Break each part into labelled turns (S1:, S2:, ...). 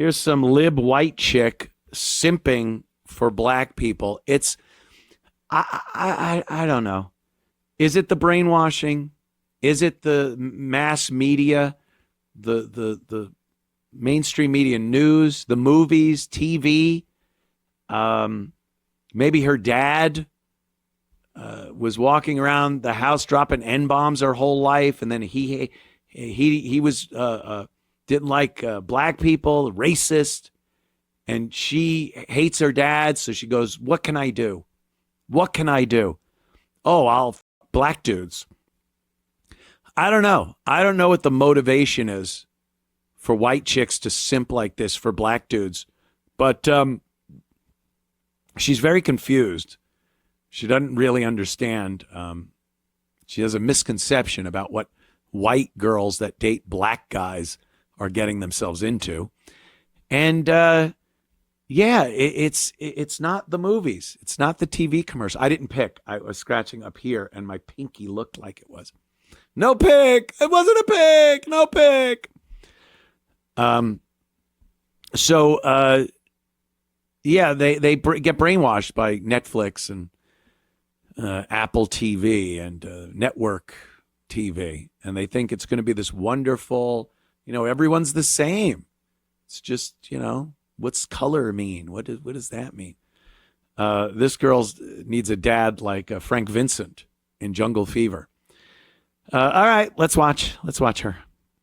S1: Here's some lib white chick simping for black people. It's I don't know. Is it the brainwashing? Is it the mass media, the mainstream media news, the movies, TV? Maybe her dad was walking around the house dropping N-bombs her whole life, and then he was didn't like black people, racist, and she hates her dad, so she goes, "What can I do? What can I do? Oh, I'll black dudes." I don't know. I don't know what the motivation is for white chicks to simp like this for black dudes, but she's very confused. She doesn't really understand. She has a misconception about what white girls that date black guys are getting themselves into. And it's not the movies. It's not the TV commercial. I didn't pick. I was scratching up here, and my pinky looked like it was. No pick. It wasn't a pick. No pick. They get brainwashed by Netflix and Apple TV and network TV, and they think it's going to be this wonderful, everyone's the same. It's just, what's color mean? What does that mean? This girl needs a dad like Frank Vincent in Jungle Fever. All right, let's watch her.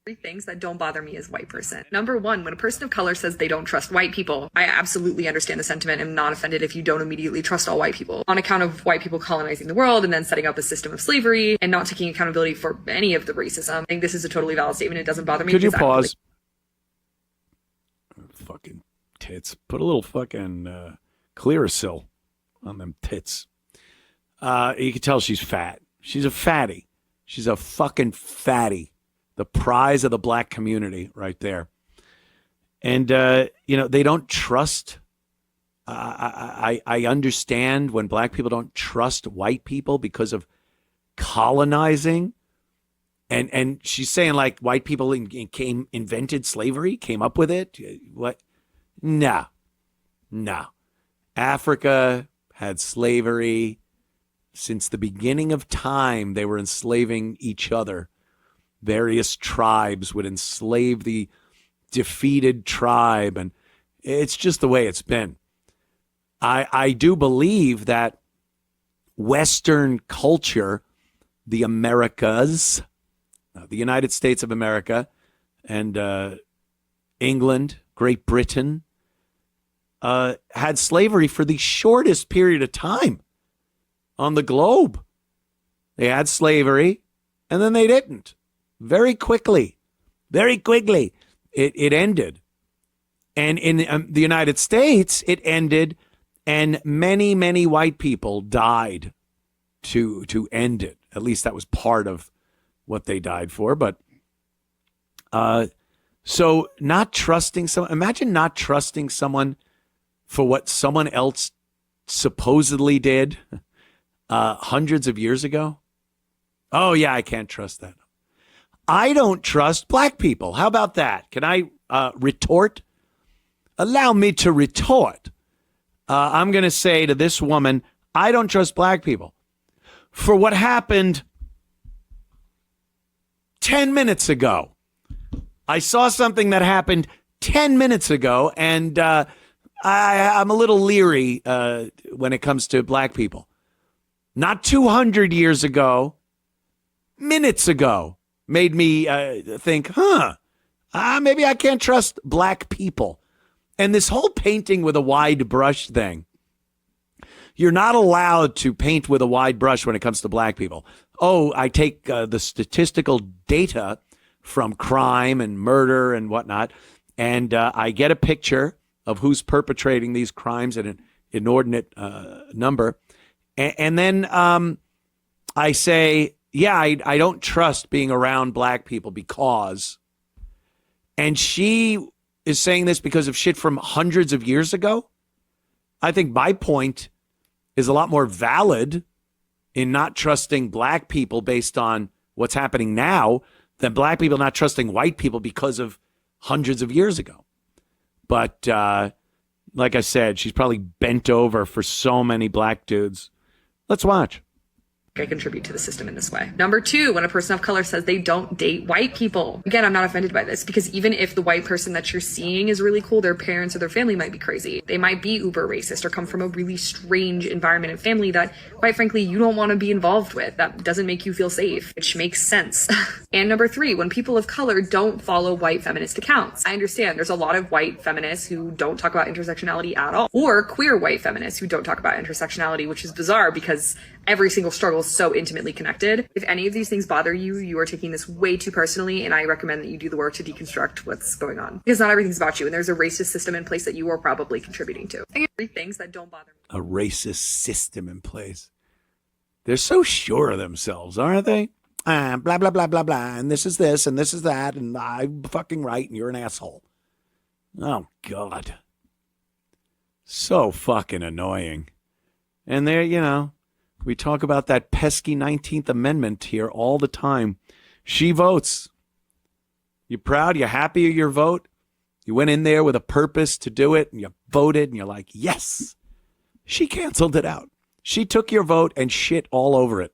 S2: Three things that don't bother me as a white person. Number one, when a person of color says they don't trust white people, I absolutely understand the sentiment. I'm not offended if you don't immediately trust all white people on account of white people colonizing the world and then setting up a system of slavery and not taking accountability for any of the racism. I think this is a totally valid statement. It doesn't bother me.
S1: Could you pause? Fucking tits. Put a little fucking Clearasil on them tits. You can tell she's fat. She's a fatty. She's a fucking fatty. The prize of the black community right there. And, they don't trust. I understand when black people don't trust white people because of colonizing. And she's saying like white people invented slavery, came up with it. What? No. Africa had slavery since the beginning of time. They were enslaving each other. Various tribes would enslave the defeated tribe, and it's just the way it's been. I do believe that Western culture, the Americas, the United States of America, and England, Great Britain, had slavery for the shortest period of time on the globe. They had slavery, and then they didn't. Very quickly, it ended. And in the United States, it ended, and many, many white people died to end it. At least that was part of what they died for. But so not trusting someone, imagine not trusting someone for what someone else supposedly did hundreds of years ago. Oh, yeah, I can't trust that. I don't trust black people. How about that? Can I retort? Allow me to retort. I'm going to say to this woman, I don't trust black people for what happened 10 minutes ago. I saw something that happened 10 minutes ago, and I'm a little leery when it comes to black people. Not 200 years ago, minutes ago. Made me think, maybe I can't trust black people. And this whole painting with a wide brush thing, you're not allowed to paint with a wide brush when it comes to black people. Oh, I take the statistical data from crime and murder and whatnot, and I get a picture of who's perpetrating these crimes at an inordinate number. And then I say, yeah, I don't trust being around black people because, and she is saying this because of shit from hundreds of years ago. I think my point is a lot more valid in not trusting black people based on what's happening now than black people not trusting white people because of hundreds of years ago. But like I said, she's probably bent over for so many black dudes. Let's watch.
S2: I contribute to the system in this way. Number two, when a person of color says they don't date white people. Again, I'm not offended by this because even if the white person that you're seeing is really cool, their parents or their family might be crazy. They might be uber racist or come from a really strange environment and family that, quite frankly, you don't want to be involved with. That doesn't make you feel safe, which makes sense. And number three, when people of color don't follow white feminist accounts. I understand there's a lot of white feminists who don't talk about intersectionality at all, or queer white feminists who don't talk about intersectionality, which is bizarre because every single struggle is so intimately connected. If any of these things bother you, you are taking this way too personally, and I recommend that you do the work to deconstruct what's going on. Because not everything's about you, and there's a racist system in place that you are probably contributing to. I get three things that don't bother me.
S1: A racist system in place. They're so sure of themselves, aren't they? Blah, blah, blah, blah, blah, and this is this, and this is that, and I'm fucking right, and you're an asshole. Oh, God. So fucking annoying. And they're, you know, we talk about that pesky 19th Amendment here all the time. She votes. You proud? You happy of your vote? You went in there with a purpose to do it, and you voted, and you're like, yes. She canceled it out. She took your vote and shit all over it.